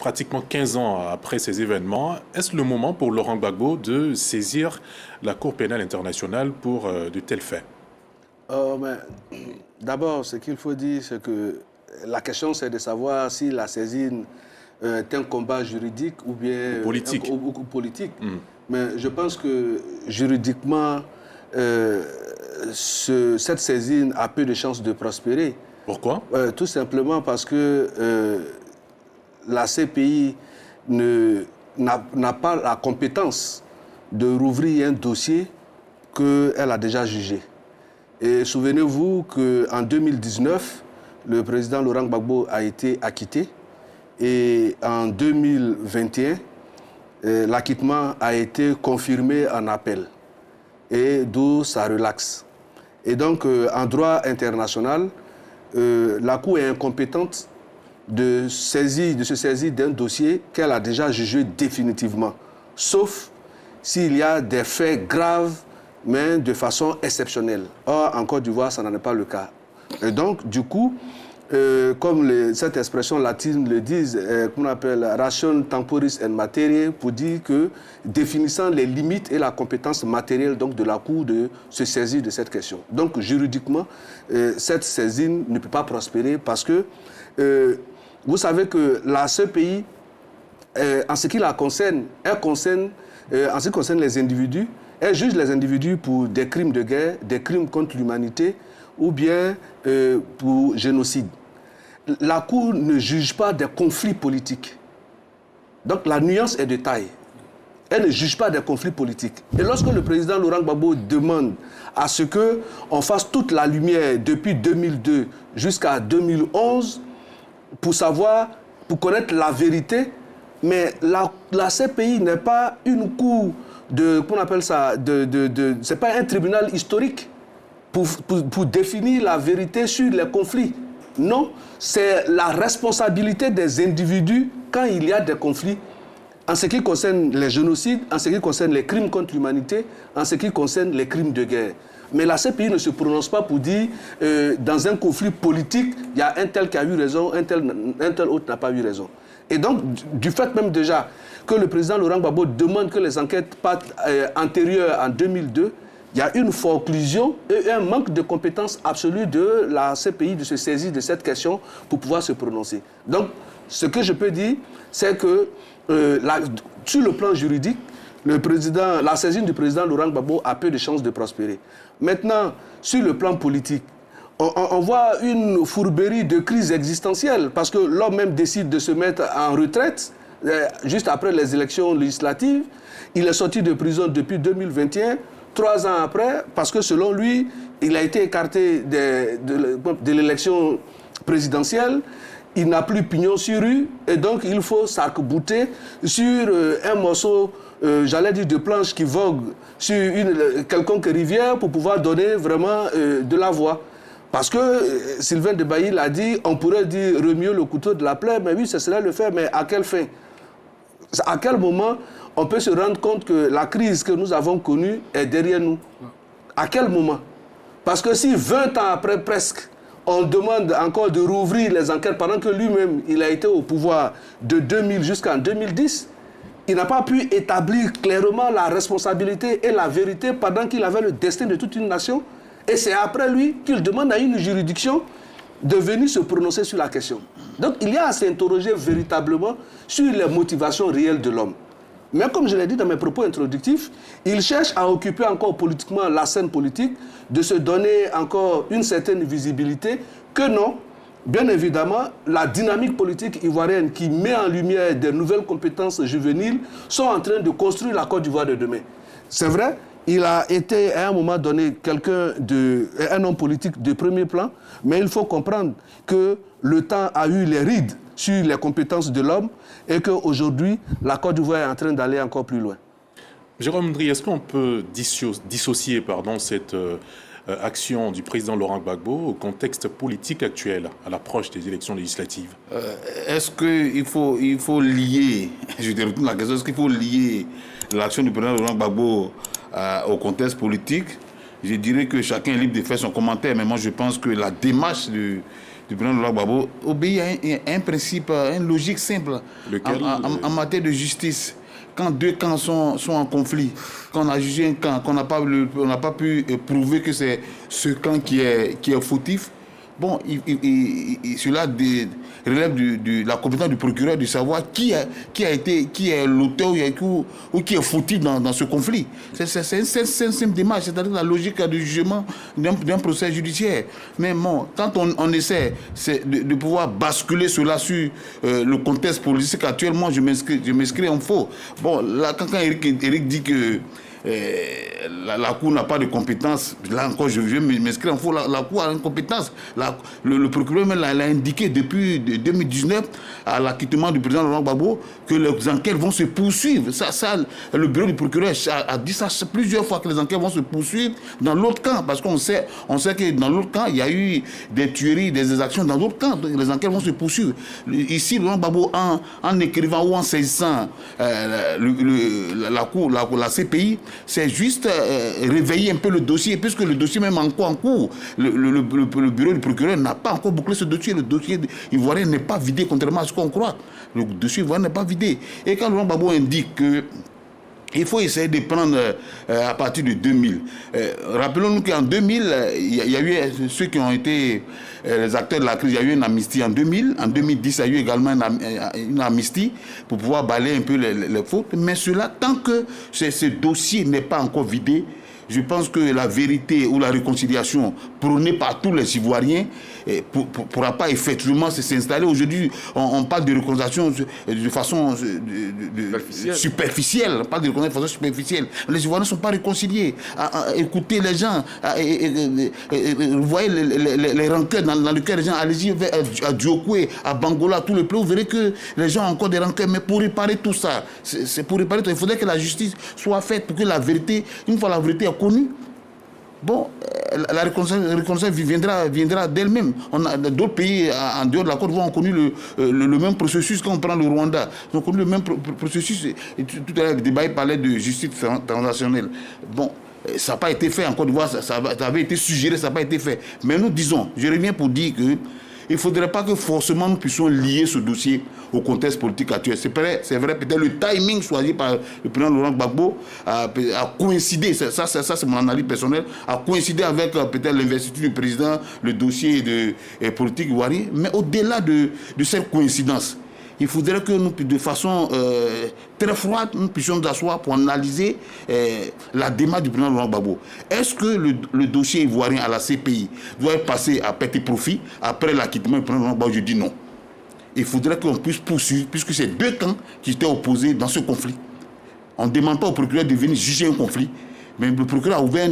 pratiquement 15 ans après ces événements, est-ce le moment pour Laurent Gbagbo de saisir la Cour pénale internationale pour de tels faits? D'abord, ce qu'il faut dire, c'est que la question, c'est de savoir si la saisine est un combat juridique ou bien politique. Politique. Mais je pense que juridiquement, cette saisine a peu de chances de prospérer. Pourquoi? Tout simplement parce que la CPI n'a pas la compétence de rouvrir un dossier qu'elle a déjà jugé. Et souvenez-vous qu'en 2019, le président Laurent Gbagbo a été acquitté. Et en 2021, l'acquittement a été confirmé en appel. Et d'où ça relaxe. Et donc, en droit international, la Cour est incompétente de se saisir d'un dossier qu'elle a déjà jugé définitivement. Sauf s'il y a des faits graves, mais de façon exceptionnelle. Or, en Côte d'Ivoire, ça n'en est pas le cas. Et donc, du coup, comme cette expression latine le dit, qu'on appelle ration temporis et materie, pour dire que définissant les limites et la compétence matérielle donc, de la Cour de se saisir de cette question. Donc, juridiquement, cette saisine ne peut pas prospérer parce que vous savez que la CPI, en ce qui la concerne, en ce qui concerne les individus, elle juge les individus pour des crimes de guerre, des crimes contre l'humanité ou bien pour génocide. La Cour ne juge pas des conflits politiques. Donc la nuance est de taille. Elle ne juge pas des conflits politiques. Et lorsque le président Laurent Gbagbo demande à ce qu'on fasse toute la lumière depuis 2002 jusqu'à 2011 pour connaître la vérité, mais la CPI n'est pas une cour qu'on appelle ça, c'est pas un tribunal historique pour définir la vérité sur les conflits. Non, c'est la responsabilité des individus quand il y a des conflits, en ce qui concerne les génocides, en ce qui concerne les crimes contre l'humanité, en ce qui concerne les crimes de guerre. Mais la CPI ne se prononce pas pour dire, dans un conflit politique, il y a un tel qui a eu raison, un tel autre n'a pas eu raison. Et donc, du fait même déjà que le président Laurent Gbagbo demande que les enquêtes partent antérieures en 2002, il y a une forclusion et un manque de compétence absolue de la CPI de se saisir de cette question pour pouvoir se prononcer. Donc, ce que je peux dire, c'est que sur le plan juridique, la saisine du président Laurent Gbagbo a peu de chances de prospérer. Maintenant, sur le plan politique, on voit une fourberie de crise existentielle parce que l'homme même décide de se mettre en retraite juste après les élections législatives. Il est sorti de prison depuis 2021, 3 ans après, parce que selon lui, il a été écarté de l'élection présidentielle. Il n'a plus pignon sur rue et donc il faut s'arc-bouter sur un morceau, j'allais dire, de planche qui vogue sur quelconque rivière pour pouvoir donner vraiment de la voix. Parce que Sylvain Debailly l'a dit, on pourrait dire remuer le couteau de la plaie, mais oui, ce serait le faire, mais à quelle fin? À quel moment on peut se rendre compte que la crise que nous avons connue est derrière nous? À quel moment? Parce que si 20 ans après presque, on demande encore de rouvrir les enquêtes pendant que lui-même, il a été au pouvoir de 2000 jusqu'en 2010, il n'a pas pu établir clairement la responsabilité et la vérité pendant qu'il avait le destin de toute une nation. Et c'est après lui qu'il demande à une juridiction de venir se prononcer sur la question. Donc il y a à s'interroger véritablement sur les motivations réelles de l'homme. Mais comme je l'ai dit dans mes propos introductifs, il cherche à occuper encore politiquement la scène politique, de se donner encore une certaine visibilité, que non, bien évidemment, la dynamique politique ivoirienne qui met en lumière des nouvelles compétences juvéniles sont en train de construire la Côte d'Ivoire de demain. C'est vrai, il a été à un moment donné un homme politique de premier plan, mais il faut comprendre que le temps a eu les rides sur les compétences de l'homme et qu'aujourd'hui, la Côte d'Ivoire est en train d'aller encore plus loin. Jérôme Ndri, est-ce qu'on peut dissocier cette action du président Laurent Gbagbo au contexte politique actuel, à l'approche des élections législatives? Est-ce qu'il faut lier, je te retourne la question, est-ce qu'il faut lier l'action du président Laurent Gbagbo au contexte politique? Je dirais que chacun est libre de faire son commentaire, mais moi je pense que la démarche du du président Laurent Gbagbo obéit à un principe, à une logique simple. En matière de justice. Quand deux camps sont en conflit, quand on a jugé un camp, qu'on n'a pas pu prouver que c'est ce camp qui est fautif, bon, cela relève de la compétence du procureur de savoir qui est l'auteur ou qui est fautif dans ce conflit. C'est une simple démarche, c'est-à-dire la logique du jugement d'un procès judiciaire. Mais bon, quand on essaie de pouvoir basculer cela sur le contexte politique actuel, moi je m'inscris en faux. Bon, là, quand Eric dit que la Cour n'a pas de compétence, là encore je m'inscris en faux, la Cour a une compétence. Le procureur l'a indiqué depuis 2019 à l'acquittement du président Laurent Gbagbo que les enquêtes vont se poursuivre. Ça, le bureau du procureur a dit ça plusieurs fois, que les enquêtes vont se poursuivre dans l'autre camp, parce qu'on sait que dans l'autre camp il y a eu des tueries, des exactions dans l'autre camp, donc les enquêtes vont se poursuivre. Ici Laurent Gbagbo, en écrivant ou en saisissant la Cour, la CPI, c'est juste réveiller un peu le dossier, puisque le dossier même encore en cours. Le bureau du procureur n'a pas encore bouclé ce dossier. Le dossier ivoirien n'est pas vidé, contrairement à ce qu'on croit. Le dossier ivoirien n'est pas vidé. Et quand Laurent Gbagbo indique que il faut essayer de prendre à partir de 2000. Rappelons-nous qu'en 2000, il y a eu ceux qui ont été les acteurs de la crise, il y a eu une amnistie en 2000. En 2010, il y a eu également une amnistie pour pouvoir balayer un peu les fautes. Mais cela, tant que ce dossier n'est pas encore vidé, je pense que la vérité ou la réconciliation prônée par tous les Ivoiriens ne pourra pas effectivement s'installer. Aujourd'hui, on parle de réconciliation de façon superficielle. On parle de réconciliation de façon superficielle. Les Ivoiriens ne sont pas réconciliés. Écoutez les gens. Vous voyez les rancœurs dans le cœur des gens. Allez-y à Djokwe, à Bangola, tous les pays. Vous verrez que les gens ont encore des rancœurs. Mais pour réparer tout ça, c'est pour réparer tout ça. Il faudrait que la justice soit faite pour que la vérité, une fois la vérité est connue, bon, la réconciliation viendra d'elle-même. On a d'autres pays en dehors de la Côte d'Ivoire ont connu le même processus. Quand on prend le Rwanda, ils ont connu le même processus. Et tout à l'heure, le débat parlait de justice transactionnelle. Bon, ça n'a pas été fait en Côte d'Ivoire, ça avait été suggéré, ça n'a pas été fait. Mais nous disons, je reviens pour dire que il ne faudrait pas que forcément nous puissions lier ce dossier au contexte politique actuel. C'est vrai, peut-être le timing choisi par le président Laurent Gbagbo a coïncidé, ça c'est mon analyse personnelle, a coïncidé avec peut-être l'investiture du président, le dossier de politique ivoirien. Mais au-delà de cette coïncidence, il faudrait que nous, de façon très froide, nous puissions nous asseoir pour analyser la démarche du président Laurent Gbagbo. Est-ce que le dossier ivoirien à la CPI doit être passé à perte et profit après l'acquittement du président Laurent Gbagbo? Je dis non. Il faudrait qu'on puisse poursuivre, puisque c'est deux camps qui étaient opposés dans ce conflit. On ne demande pas au procureur de venir juger un conflit. Mais le procureur a ouvert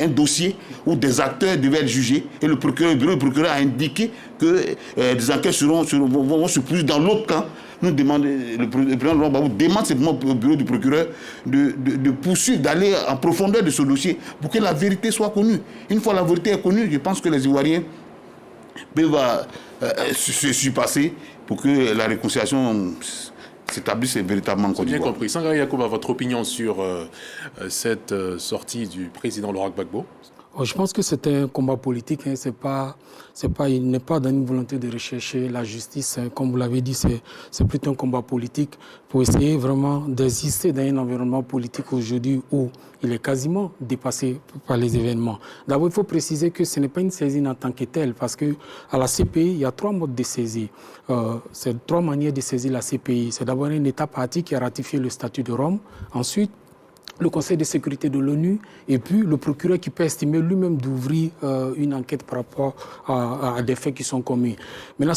un dossier où des acteurs devaient être jugés. Et le bureau du procureur a indiqué que des enquêtes vont se poursuivre dans l'autre camp. Nous demandons, le président Laurent Gbagbo demande simplement au bureau du procureur de poursuivre, d'aller en profondeur de ce dossier pour que la vérité soit connue. Une fois la vérité est connue, je pense que les Ivoiriens peuvent se surpasser pour que la réconciliation s'établisse véritablement en Côte d'Ivoire. Bien compris. Sangaré Yacouba, votre opinion sur cette sortie du président Laurent Gbagbo? Je pense que c'est un combat politique. Il n'est pas dans une volonté de rechercher la justice. Comme vous l'avez dit, c'est plutôt un combat politique pour essayer vraiment d'exister dans un environnement politique aujourd'hui où il est quasiment dépassé par les événements. D'abord, il faut préciser que ce n'est pas une saisine en tant que telle, parce qu'à la CPI, il y a 3 modes de saisie. C'est 3 manières de saisir la CPI. C'est d'abord un État partie qui a ratifié le statut de Rome. Ensuite, le Conseil de sécurité de l'ONU et puis le procureur qui peut estimer lui-même d'ouvrir une enquête par rapport à des faits qui sont commis. Maintenant,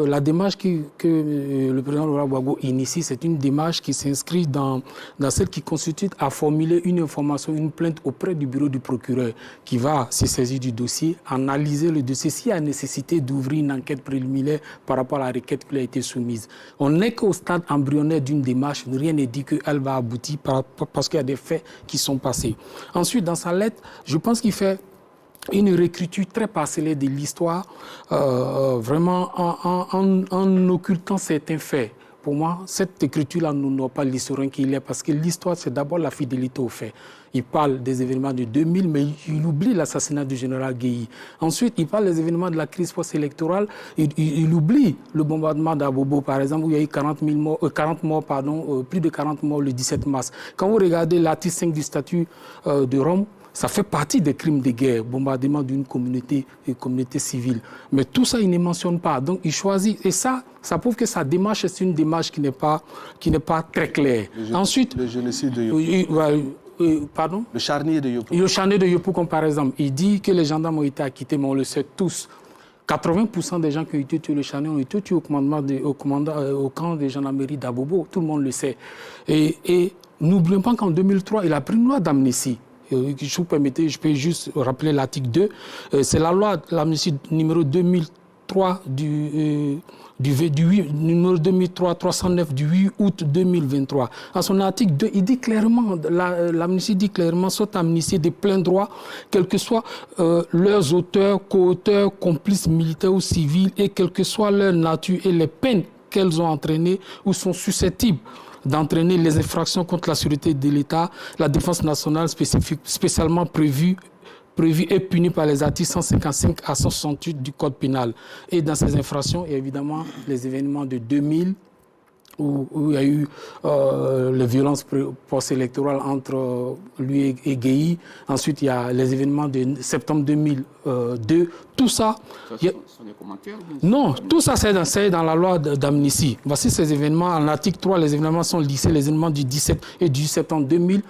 la démarche que le président Laurent Gbagbo initie, c'est une démarche qui s'inscrit dans celle qui constitue à formuler une information, une plainte auprès du bureau du procureur qui va se saisir du dossier, analyser le dossier s'il y a nécessité d'ouvrir une enquête préliminaire par rapport à la requête qui lui a été soumise. On n'est qu'au stade embryonnaire d'une démarche, rien n'est dit qu'elle va aboutir parce qu'il y a des faits qui sont passés. Ensuite, dans sa lettre, je pense qu'il fait une réécriture très parcellée de l'histoire, vraiment en occultant certains faits pour moi, cette écriture-là ne doit pas l'historien qu'il est, parce que l'histoire, c'est d'abord la fidélité aux faits. Il parle des événements de 2000, mais il oublie l'assassinat du général Guéhi. Ensuite, il parle des événements de la crise post-électorale. Il oublie le bombardement d'Abobo, par exemple, où il y a eu 40 morts, plus de 40 morts le 17 mars. Quand vous regardez l'article 5 du statut de Rome, ça fait partie des crimes de guerre, bombardement d'une communauté civile. Mais tout ça, il ne mentionne pas. Donc, il choisit. Et ça prouve que sa démarche, c'est une démarche qui n'est pas très claire. Ensuite, le génocide de Yopougon. Pardon? Le charnier de Yopougon. Le charnier de Yopougon, par exemple. Il dit que les gendarmes ont été acquittés, mais on le sait tous. 80% des gens qui ont été tués le charnier ont été tués au camp de gendarmerie d'Abobo. Tout le monde le sait. Et n'oublions pas qu'en 2003, il a pris une loi d'amnistie. Si vous permettez, je peux juste rappeler l'article 2. C'est la loi l'amnistie numéro 2003 numéro 2003-309 du 8 août 2023. À son article 2, il dit clairement, l'amnistie dit clairement, sont amnistiés de plein droit, quels que soient leurs auteurs, co-auteurs, complices militaires ou civils, et quelle que soit leur nature et les peines qu'elles ont entraînées ou sont susceptibles d'entraîner les infractions contre la sécurité de l'État, la défense nationale spécialement prévue et punie par les articles 155 à 168 du Code pénal. Et dans ces infractions, il y a évidemment les événements de 2000, où il y a eu les violences post-électorales entre lui et Guéhi. Ensuite, il y a les événements de septembre 2002. Tout ça... sont des commentaires? Non, tout ça, c'est dans la loi d'amnistie. Voici ces événements. En article 3, les événements sont lissés. Les événements du 17 et du septembre 2000,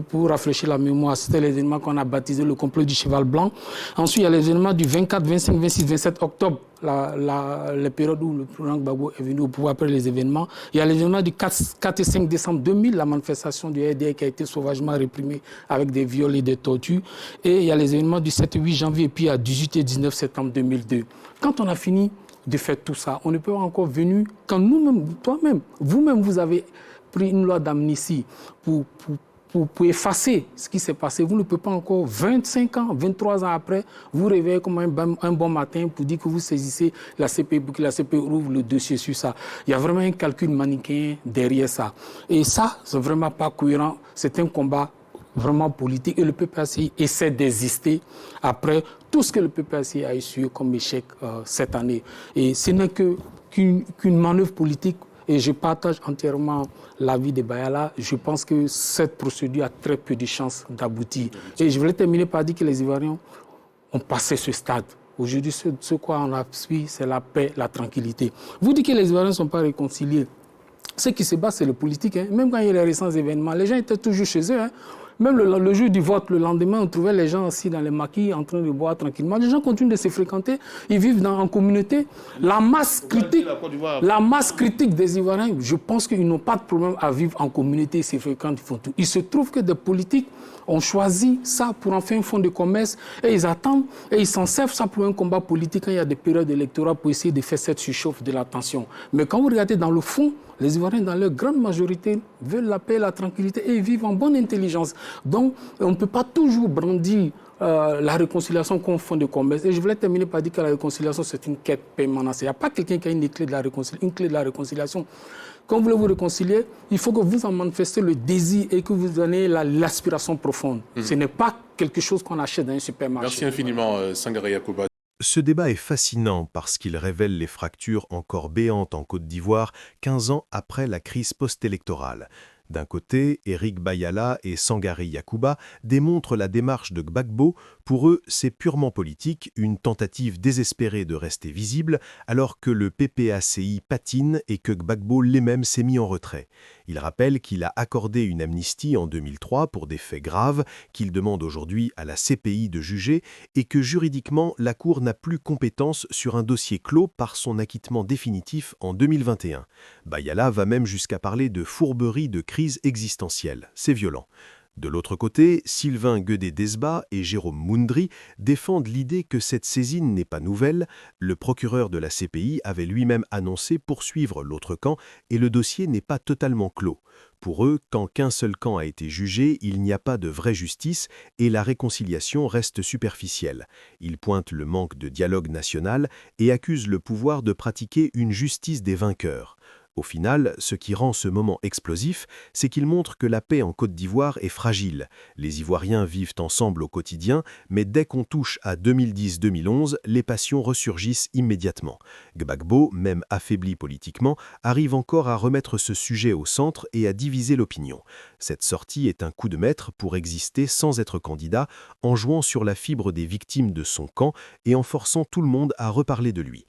pour rafraîchir la mémoire, c'était les événements qu'on a baptisés le complot du cheval blanc. Ensuite, il y a les événements du 24, 25, 26, 27 octobre, les périodes où le président Gbagbo est venu au pouvoir après les événements. Il y a les événements du 4 et 5 décembre 2000, la manifestation du RDR qui a été sauvagement réprimée avec des viols et des tortures. Et il y a les événements du 7 et 8 janvier et puis à 18 et 19 septembre 2002. Quand on a fini de faire tout ça, on n'est pas encore venu, quand nous-mêmes, toi-même, vous-même, vous avez pris une loi d'amnistie pour effacer ce qui s'est passé. Vous ne pouvez pas encore, 25 ans, 23 ans après, vous réveiller comme un bon matin pour dire que vous saisissez la CPI pour que la CPI ouvre le dossier sur ça. Il y a vraiment un calcul manichéen derrière ça. Et ça, c'est vraiment pas cohérent. C'est un combat vraiment politique et le PPACI essaie d'exister après tout ce que le PPACI a essuyé comme échec cette année. Et ce n'est qu'une manœuvre politique. Et je partage entièrement l'avis de Bayala. Je pense que cette procédure a très peu de chances d'aboutir. Et je voulais terminer par dire que les Ivoiriens ont passé ce stade. Aujourd'hui, ce quoi on a suivi, c'est la paix, la tranquillité. Vous dites que les Ivoiriens ne sont pas réconciliés. Ce qui se passe, c'est le politique. Hein. Même quand il y a les récents événements, les gens étaient toujours chez eux. Hein. Même le jour du vote, le lendemain, on trouvait les gens assis dans les maquis en train de boire tranquillement. Les gens continuent de se fréquenter, ils vivent en communauté. La masse critique des Ivoiriens, je pense qu'ils n'ont pas de problème à vivre en communauté, ils se fréquentent, ils font tout. Il se trouve que des politiques ont choisi ça pour en faire un fonds de commerce et ils attendent et ils s'en servent ça pour un combat politique quand il y a des périodes électorales pour essayer de faire cette surchauffe de la tension. Mais quand vous regardez dans le fond, les Ivoiriens, dans leur grande majorité, veulent la paix, la tranquillité et ils vivent en bonne intelligence. Donc, on ne peut pas toujours brandir la réconciliation comme fond de commerce. Et je voulais terminer par dire que la réconciliation, c'est une quête permanente. Il n'y a pas quelqu'un qui a une clé de la réconciliation. Quand vous voulez vous réconcilier, il faut que vous en manifestez le désir et que vous donnez l'aspiration profonde. Ce n'est pas quelque chose qu'on achète dans un supermarché. Merci infiniment, Sangaré Yacouba. Ce débat est fascinant parce qu'il révèle les fractures encore béantes en Côte d'Ivoire 15 ans après la crise post-électorale. D'un côté, Éric Bayala et Sangaré Yacouba démontrent la démarche de Gbagbo. Pour eux, c'est purement politique, une tentative désespérée de rester visible, alors que le PPACI patine et que Gbagbo lui-même s'est mis en retrait. Il rappelle qu'il a accordé une amnistie en 2003 pour des faits graves, qu'il demande aujourd'hui à la CPI de juger, et que juridiquement, la Cour n'a plus compétence sur un dossier clos par son acquittement définitif en 2021. Bayala va même jusqu'à parler de fourberie de crise existentielle. C'est violent. De l'autre côté, Sylvain Guedé-Desba et Jérôme Moundry défendent l'idée que cette saisine n'est pas nouvelle. Le procureur de la CPI avait lui-même annoncé poursuivre l'autre camp et le dossier n'est pas totalement clos. Pour eux, quand qu'un seul camp a été jugé, il n'y a pas de vraie justice et la réconciliation reste superficielle. Ils pointent le manque de dialogue national et accusent le pouvoir de pratiquer une justice des vainqueurs. Au final, ce qui rend ce moment explosif, c'est qu'il montre que la paix en Côte d'Ivoire est fragile. Les Ivoiriens vivent ensemble au quotidien, mais dès qu'on touche à 2010-2011, les passions ressurgissent immédiatement. Gbagbo, même affaibli politiquement, arrive encore à remettre ce sujet au centre et à diviser l'opinion. Cette sortie est un coup de maître pour exister sans être candidat, en jouant sur la fibre des victimes de son camp et en forçant tout le monde à reparler de lui.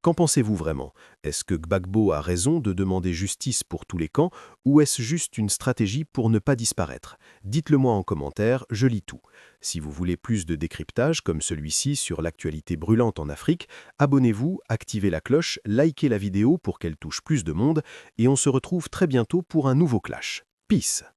Qu'en pensez-vous vraiment? Est-ce que Gbagbo a raison de demander justice pour tous les camps ou est-ce juste une stratégie pour ne pas disparaître? Dites-le-moi en commentaire, je lis tout. Si vous voulez plus de décryptage comme celui-ci sur l'actualité brûlante en Afrique, abonnez-vous, activez la cloche, likez la vidéo pour qu'elle touche plus de monde et on se retrouve très bientôt pour un nouveau clash. Peace!